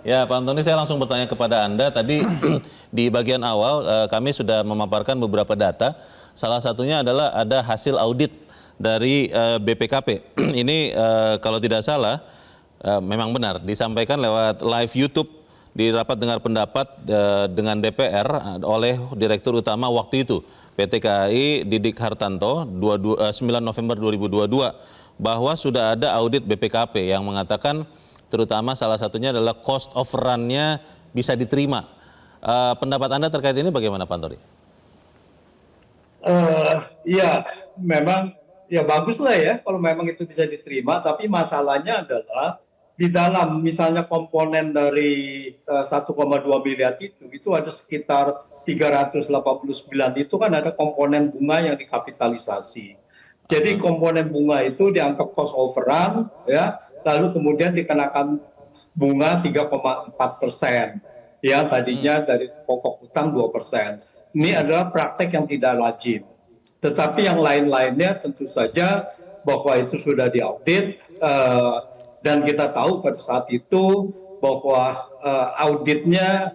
Ya, Pak Antoni, saya langsung bertanya kepada Anda. Tadi di bagian awal kami sudah memaparkan beberapa data. Salah satunya adalah ada hasil audit dari BPKP. Ini kalau tidak salah, memang benar disampaikan lewat live YouTube di rapat dengar pendapat dengan DPR oleh Direktur Utama waktu itu PT KAI Didik Hartanto 9 November 2022 bahwa sudah ada audit BPKP yang mengatakan terutama salah satunya adalah cost of run-nya bisa diterima. Pendapat Anda terkait ini bagaimana, Pak Antoni? Ya, memang ya bagus lah ya kalau memang itu bisa diterima, tapi masalahnya adalah di dalam misalnya komponen dari 1,2 miliar itu ada sekitar 389 itu kan ada komponen bunga yang dikapitalisasi. Jadi komponen bunga itu dianggap cost overrun, ya, lalu kemudian dikenakan bunga 3,4%, ya tadinya dari pokok utang 2%. Ini adalah praktek yang tidak lazim. Tetapi yang lain-lainnya tentu saja bahwa itu sudah diaudit dan kita tahu pada saat itu bahwa auditnya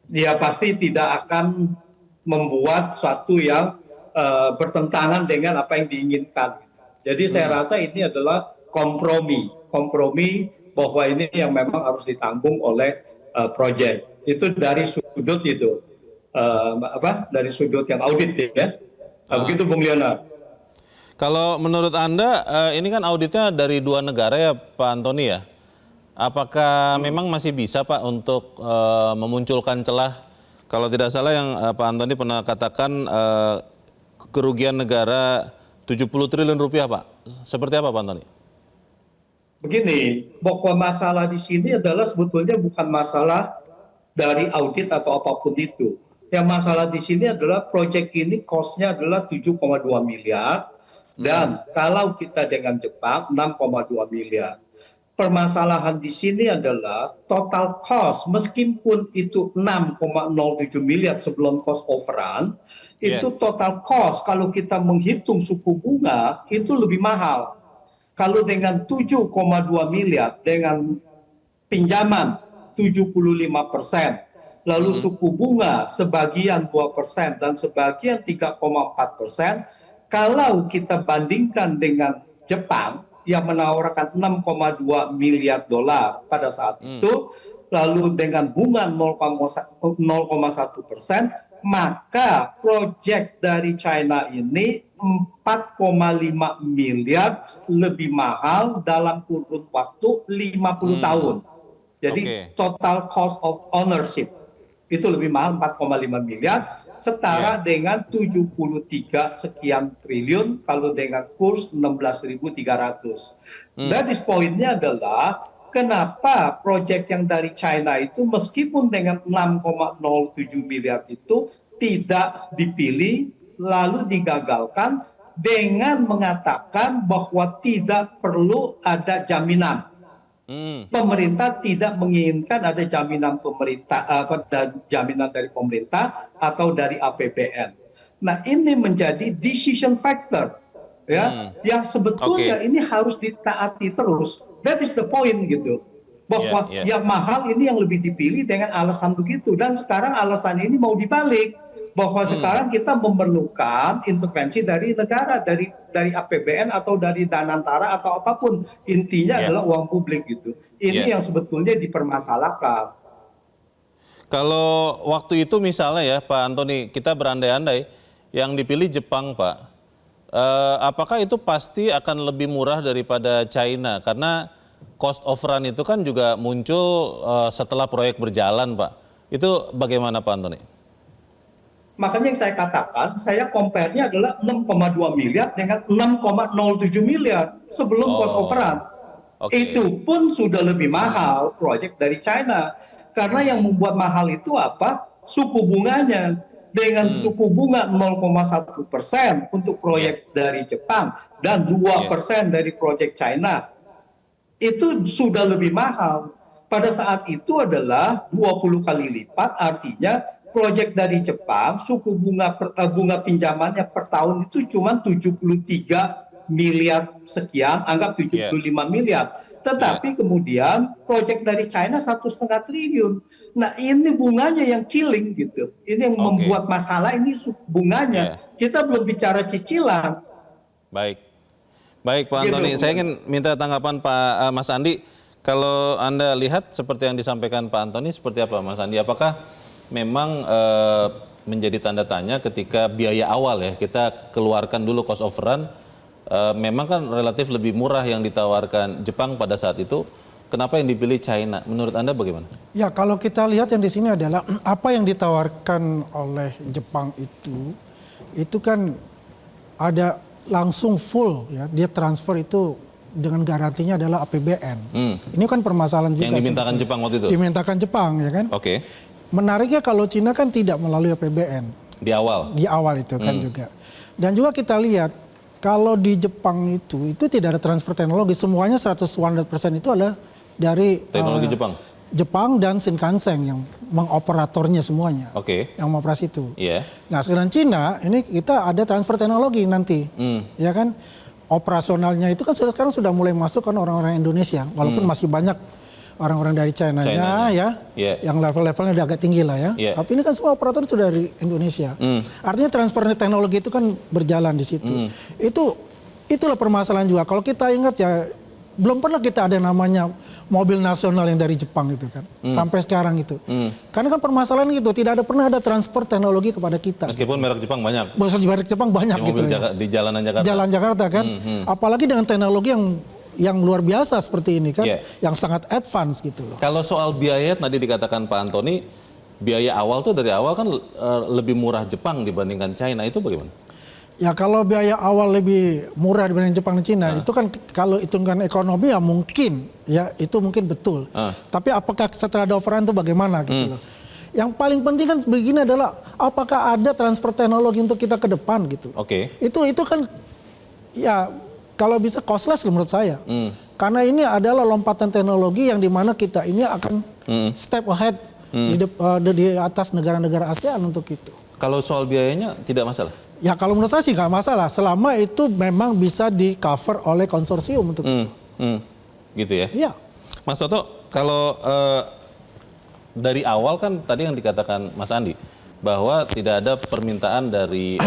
dia pasti tidak akan membuat suatu yang bertentangan dengan apa yang diinginkan. Jadi saya rasa ini adalah kompromi bahwa ini yang memang harus ditanggung oleh proyek. Itu dari sudut itu dari sudut yang audit ya. Begitu Bung Leonard. Kalau menurut Anda ini kan auditnya dari dua negara ya Pak Antoni ya. Apakah memang masih bisa Pak untuk memunculkan celah? Kalau tidak salah yang Pak Antoni pernah katakan kerugian negara 70 triliun rupiah Pak. Seperti apa Pak Antoni? Begini, bahwa masalah di sini adalah sebetulnya bukan masalah dari audit atau apapun itu. Yang masalah di sini adalah proyek ini cost-nya adalah 7,2 miliar dan kalau kita dengan Jepang 6,2 miliar. Permasalahan di sini adalah total cost meskipun itu 6,07 miliar sebelum cost overrun, itu total cost kalau kita menghitung suku bunga itu lebih mahal. Kalau dengan 7,2 miliar dengan pinjaman 75%, lalu suku bunga sebagian 2% dan sebagian 3,4%, kalau kita bandingkan dengan Jepang yang menawarkan 6,2 miliar dolar pada saat itu, lalu dengan bunga 0,1%, maka proyek dari China ini 4,5 miliar lebih mahal dalam kurun waktu 50 tahun. Jadi total cost of ownership itu lebih mahal 4,5 miliar setara dengan 73 sekian triliun kalau dengan kurs 16.300. That is poinnya adalah kenapa proyek yang dari China itu meskipun dengan 6,07 miliar itu tidak dipilih lalu digagalkan dengan mengatakan bahwa tidak perlu ada jaminan. Pemerintah tidak menginginkan ada jaminan pemerintah, jaminan dari pemerintah atau dari APBN. Nah, ini menjadi decision factor, ya, yang sebetulnya ini harus ditaati terus. That is the point gitu. Bahwa yang mahal ini yang lebih dipilih dengan alasan begitu. Dan sekarang alasan ini mau dibalik. Bahwa sekarang kita memerlukan intervensi dari negara, dari APBN atau dari Danantara atau apapun. Intinya adalah uang publik gitu. Ini yang sebetulnya dipermasalahkan. Kalau waktu itu misalnya ya Pak Antoni, kita berandai-andai yang dipilih Jepang Pak. Apakah itu pasti akan lebih murah daripada China? Karena cost of run itu kan juga muncul setelah proyek berjalan Pak. Itu bagaimana Pak Antoni? Makanya yang saya katakan, saya compare-nya adalah 6,2 miliar dengan 6,07 miliar sebelum cost overrun. Itu pun sudah lebih mahal proyek dari China. Karena yang membuat mahal itu apa? Suku bunganya. Dengan suku bunga 0,1% untuk proyek dari Jepang dan 2% dari proyek China. Itu sudah lebih mahal. Pada saat itu adalah 20 kali lipat, artinya proyek dari Jepang, suku bunga pinjamannya per tahun itu cuma 73 miliar sekian, anggap 75 miliar. Tetapi kemudian proyek dari China 1,5 triliun. Nah ini bunganya yang killing gitu. Ini yang membuat masalah, ini bunganya. Kita belum bicara cicilan. Baik. Baik Pak Antoni, saya ingin minta tanggapan Pak Mas Andi. Kalau Anda lihat seperti yang disampaikan Pak Antoni, seperti apa Mas Andi? Apakah memang menjadi tanda tanya ketika biaya awal ya, kita keluarkan dulu cost of run, memang kan relatif lebih murah yang ditawarkan Jepang pada saat itu, kenapa yang dipilih China? Menurut Anda bagaimana? Ya kalau kita lihat yang di sini adalah apa yang ditawarkan oleh Jepang itu kan ada langsung full ya, dia transfer itu dengan garansinya adalah APBN. Ini kan permasalahan juga. Yang dimintakan Jepang waktu itu? Dimintakan Jepang ya kan. Oke. Menariknya kalau Cina kan tidak melalui APBN. Di awal? Di awal itu kan juga. Dan juga kita lihat kalau di Jepang itu tidak ada transfer teknologi. Semuanya 100% itu adalah dari teknologi Jepang dan Shinkansen yang mengoperatornya semuanya. Yang mengoperasi itu. Nah sekarang Cina ini kita ada transfer teknologi nanti. Ya kan. Operasionalnya itu kan sekarang sudah mulai masuk kan orang-orang Indonesia. Walaupun masih banyak orang-orang dari China-nya ya. Yang level-levelnya udah agak tinggi lah ya. Tapi ini kan semua operator sudah dari Indonesia. Artinya transfer teknologi itu kan berjalan di situ. Itulah permasalahan juga. Kalau kita ingat ya, belum pernah kita ada namanya mobil nasional yang dari Jepang itu kan. Sampai sekarang itu. Karena kan permasalahan gitu, tidak pernah ada transfer teknologi kepada kita. Meskipun merek Jepang banyak. Merek Jepang banyak di gitu ya. Di jalanan Jakarta. Jalan Jakarta kan. Apalagi dengan teknologi yang luar biasa seperti ini kan. Yang sangat advance gitu loh. Kalau soal biaya tadi dikatakan Pak Antoni, biaya awal tuh dari awal kan lebih murah Jepang dibandingkan China, itu bagaimana? Ya kalau biaya awal lebih murah dibanding Jepang dan Cina, itu kan kalau hitungan ekonomi ya mungkin, ya itu mungkin betul. Tapi apakah setelah ada overrun itu bagaimana gitu loh. Yang paling penting kan begini adalah apakah ada transfer teknologi untuk kita ke depan gitu. Itu kan ya kalau bisa costless menurut saya. Karena ini adalah lompatan teknologi yang dimana kita ini akan step ahead di atas negara-negara ASEAN untuk itu. Kalau soal biayanya tidak masalah? Ya kalau menurut saya sih nggak masalah, selama itu memang bisa di cover oleh konsorsium untuk itu. Gitu ya? Iya. Mas Toto, kalau dari awal kan tadi yang dikatakan Mas Andi, bahwa tidak ada permintaan dari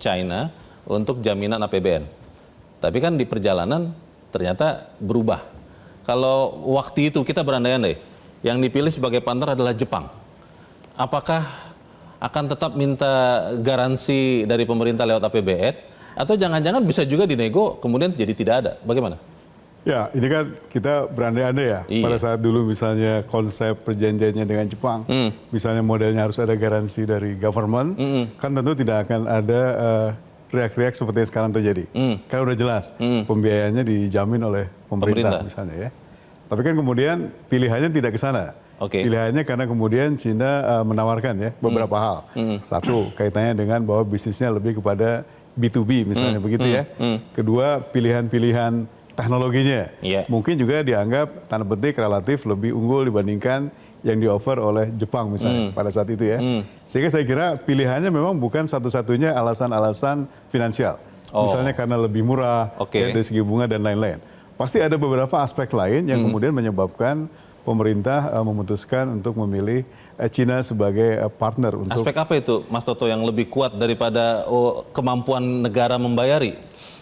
China untuk jaminan APBN. Tapi kan di perjalanan ternyata berubah. Kalau waktu itu kita berandai-andai, yang dipilih sebagai partner adalah Jepang. Apakah akan tetap minta garansi dari pemerintah lewat APBN, atau jangan-jangan bisa juga dinego kemudian jadi tidak ada, bagaimana? Ya ini kan kita berandai-andai ya, pada saat dulu misalnya konsep perjanjiannya dengan Jepang, misalnya modelnya harus ada garansi dari government, kan tentu tidak akan ada riak-riak seperti yang sekarang terjadi. Kan udah jelas, pembiayaannya dijamin oleh pemerintah misalnya ya. Tapi kan kemudian pilihannya tidak ke sana. Pilihannya karena kemudian Cina menawarkan ya beberapa hal. Satu, kaitannya dengan bahwa bisnisnya lebih kepada B2B misalnya begitu ya. Kedua, pilihan-pilihan teknologinya. Mungkin juga dianggap tanda petik relatif lebih unggul dibandingkan yang di-offer oleh Jepang misalnya pada saat itu ya. Sehingga saya kira pilihannya memang bukan satu-satunya alasan-alasan finansial. Misalnya karena lebih murah ya, dari segi bunga dan lain-lain. Pasti ada beberapa aspek lain yang kemudian menyebabkan pemerintah memutuskan untuk memilih Cina sebagai partner untuk. Aspek apa itu, Mas Toto, yang lebih kuat daripada kemampuan negara membayari?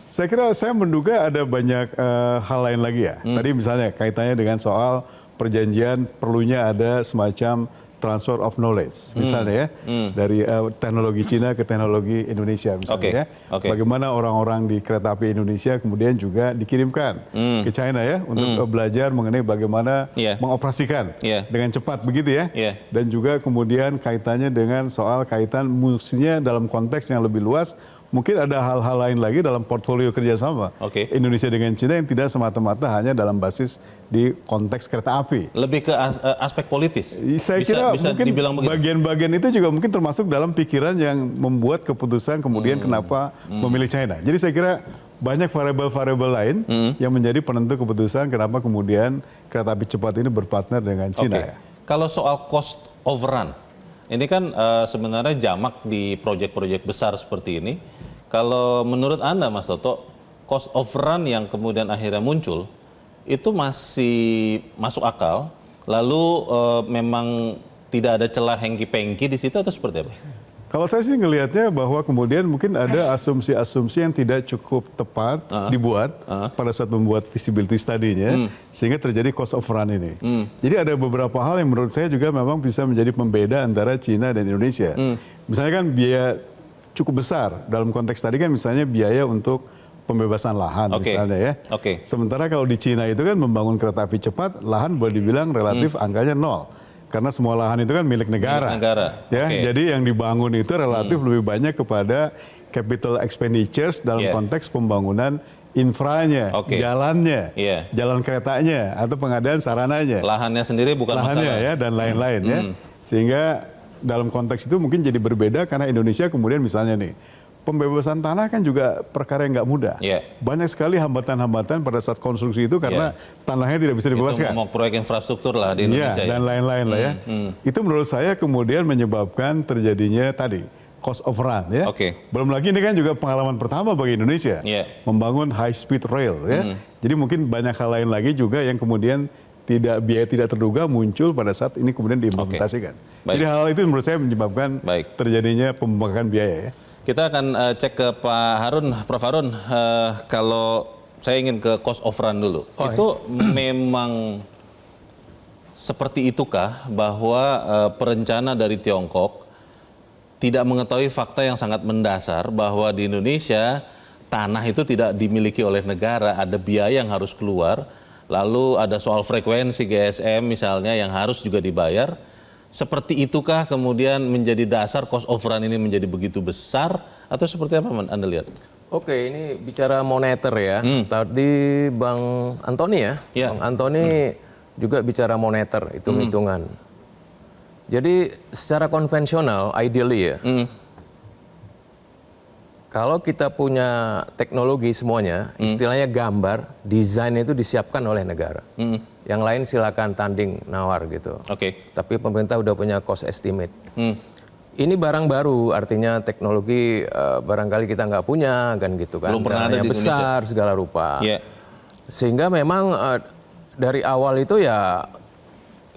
Saya kira saya menduga ada banyak hal lain lagi ya. Tadi misalnya kaitannya dengan soal perjanjian perlunya ada semacam transfer of knowledge, misalnya ya, dari teknologi Cina ke teknologi Indonesia misalnya ya. Bagaimana orang-orang di kereta api Indonesia kemudian juga dikirimkan ke China ya untuk belajar mengenai bagaimana mengoperasikan dengan cepat begitu ya. Dan juga kemudian kaitannya dengan soal kaitan musuhnya dalam konteks yang lebih luas. Mungkin ada hal-hal lain lagi dalam portfolio kerjasama Indonesia dengan Cina yang tidak semata-mata hanya dalam basis di konteks kereta api. Lebih ke aspek politis? Saya kira mungkin bagian-bagian itu juga mungkin termasuk dalam pikiran yang membuat keputusan kemudian kenapa memilih China. Jadi saya kira banyak variabel-variabel lain yang menjadi penentu keputusan kenapa kemudian kereta api cepat ini berpartner dengan Cina. Kalau soal cost overrun, ini kan sebenarnya jamak di proyek-proyek besar seperti ini. Kalau menurut Anda, Mas Toto, cost of run yang kemudian akhirnya muncul itu masih masuk akal, lalu memang tidak ada celah hengki-pengki di situ atau seperti apa? Kalau saya sih ngelihatnya bahwa kemudian mungkin ada asumsi-asumsi yang tidak cukup tepat dibuat pada saat membuat feasibility study-nya, sehingga terjadi cost of run ini. Jadi ada beberapa hal yang menurut saya juga memang bisa menjadi pembeda antara Cina dan Indonesia. Misalnya kan biaya cukup besar dalam konteks tadi kan misalnya biaya untuk pembebasan lahan misalnya ya. Sementara kalau di Cina itu kan membangun kereta api cepat, lahan boleh dibilang relatif angkanya 0. Karena semua lahan itu kan milik negara. Ya, jadi yang dibangun itu relatif lebih banyak kepada capital expenditures dalam konteks pembangunan infranya, jalannya, jalan keretanya, atau pengadaan sarananya. Lahannya sendiri bukan lahannya masalah. Ya, dan lain-lain ya. Sehingga dalam konteks itu mungkin jadi berbeda karena Indonesia kemudian misalnya nih, pembebasan tanah kan juga perkara yang nggak mudah. Banyak sekali hambatan-hambatan pada saat konstruksi itu karena tanahnya tidak bisa dibebaskan. Itu mau proyek infrastruktur lah di Indonesia. Dan lain-lain lah ya. Itu menurut saya kemudian menyebabkan terjadinya tadi cost of run ya. Belum lagi ini kan juga pengalaman pertama bagi Indonesia membangun high speed rail ya. Jadi mungkin banyak hal lain lagi juga yang kemudian biaya tidak terduga muncul pada saat ini kemudian diimplementasikan. Jadi hal itu menurut saya menyebabkan terjadinya pembengkakan biaya ya. Kita akan cek ke Pak Harun, Prof. Harun, kalau saya ingin ke cost of run dulu. Itu memang seperti itukah bahwa perencana dari Tiongkok tidak mengetahui fakta yang sangat mendasar bahwa di Indonesia tanah itu tidak dimiliki oleh negara, ada biaya yang harus keluar, lalu ada soal frekuensi GSM misalnya yang harus juga dibayar. Seperti itukah kemudian menjadi dasar cost of run ini menjadi begitu besar atau seperti apa Anda lihat? Oke, ini bicara moneter ya. Tadi Bang Antoni ya. Bang Antoni juga bicara moneter, hitung-hitungan. Jadi secara konvensional, ideally ya, kalau kita punya teknologi semuanya, istilahnya gambar, desain itu disiapkan oleh negara. Yang lain silakan tanding nawar gitu. Tapi pemerintah udah punya cost estimate. Ini barang baru, artinya teknologi barangkali kita nggak punya kan gitu kan. Belum pernah ada di besar segala rupa. Sehingga memang dari awal itu ya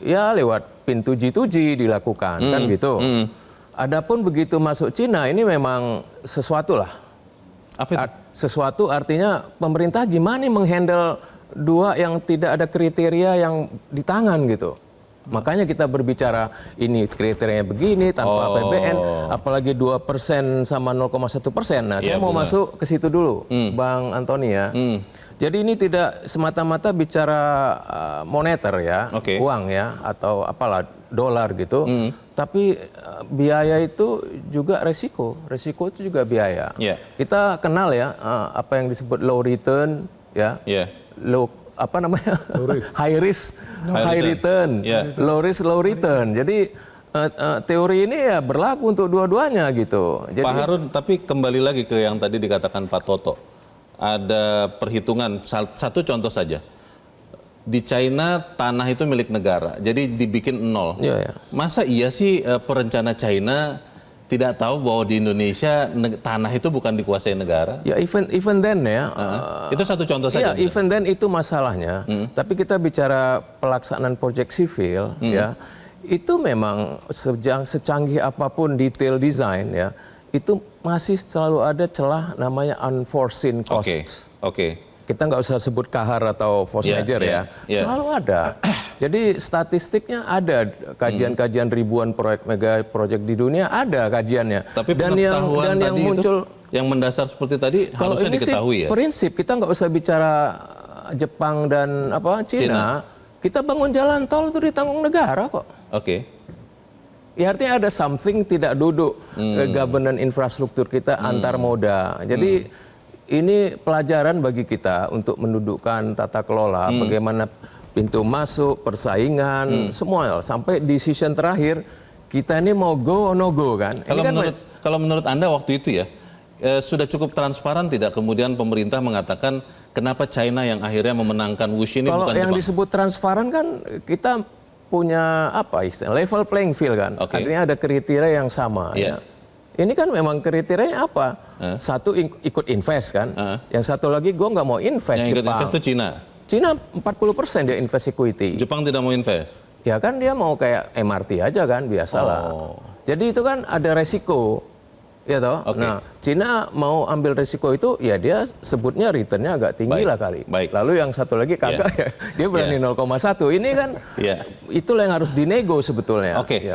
lewat pintu G2G dilakukan kan gitu. Adapun begitu masuk Cina ini memang sesuatu lah. Apa itu? Sesuatu artinya pemerintah gimana menghandle dua yang tidak ada kriteria yang di tangan gitu. Makanya kita berbicara ini kriterianya begini tanpa APBN, apalagi 2% sama 0,1%. Nah, saya mau masuk ke situ dulu, Bang Antoni ya. Jadi ini tidak semata-mata bicara moneter ya, uang ya, atau apalah dolar gitu. Tapi biaya itu juga resiko itu juga biaya. Kita kenal ya apa yang disebut low return ya. Low apa namanya high risk high return, low risk low return. Jadi teori ini ya berlaku untuk dua-duanya gitu. Jadi, Pak Harun, tapi kembali lagi ke yang tadi dikatakan Pak Toto, ada perhitungan satu contoh saja. Di China tanah itu milik negara, jadi dibikin 0. Masa iya sih perencana China tidak tahu bahwa di Indonesia tanah itu bukan dikuasai negara? Ya even then ya. Itu satu contoh saja. Iya, even then itu masalahnya. Tapi kita bicara pelaksanaan proyek sivil ya, itu memang secanggih apapun detail desain ya, itu masih selalu ada celah namanya unforeseen costs. Kita nggak usah sebut kahar atau force major ya, selalu ada. Jadi statistiknya ada, kajian-kajian ribuan proyek mega proyek di dunia ada kajiannya. Tapi dan yang muncul yang mendasar seperti tadi kalau harusnya ini diketahui sih ya. Prinsip kita nggak usah bicara Jepang dan Cina. Kita bangun jalan tol itu ditanggung negara kok. Ya artinya ada something tidak duduk governance infrastruktur kita antar moda. Jadi ini pelajaran bagi kita untuk mendudukkan tata kelola, bagaimana pintu masuk, persaingan, semua sampai decision terakhir kita ini mau go or no go kan. Kalau menurut Anda waktu itu ya sudah cukup transparan tidak kemudian pemerintah mengatakan kenapa China yang akhirnya memenangkan Wuxi ini bukan Jepang? Kalau yang disebut transparan kan kita punya apa istilah level playing field kan. Artinya ada kriteria yang sama ya. Ini kan memang kriterianya apa? Satu ikut invest kan, yang satu lagi gue nggak mau invest. Yang ikut Jepang. invest itu Cina. Cina 40% dia invest equity. Jepang tidak mau invest. Ya kan dia mau kayak MRT aja kan, biasalah. Jadi itu kan ada resiko. Ya toh. Okay. Nah, Cina mau ambil risiko itu, ya dia sebutnya returnnya agak tinggi lah kali. Lalu yang satu lagi kagak ya, dia berani 0,1. Ini kan itulah yang harus dinego sebetulnya. Oke.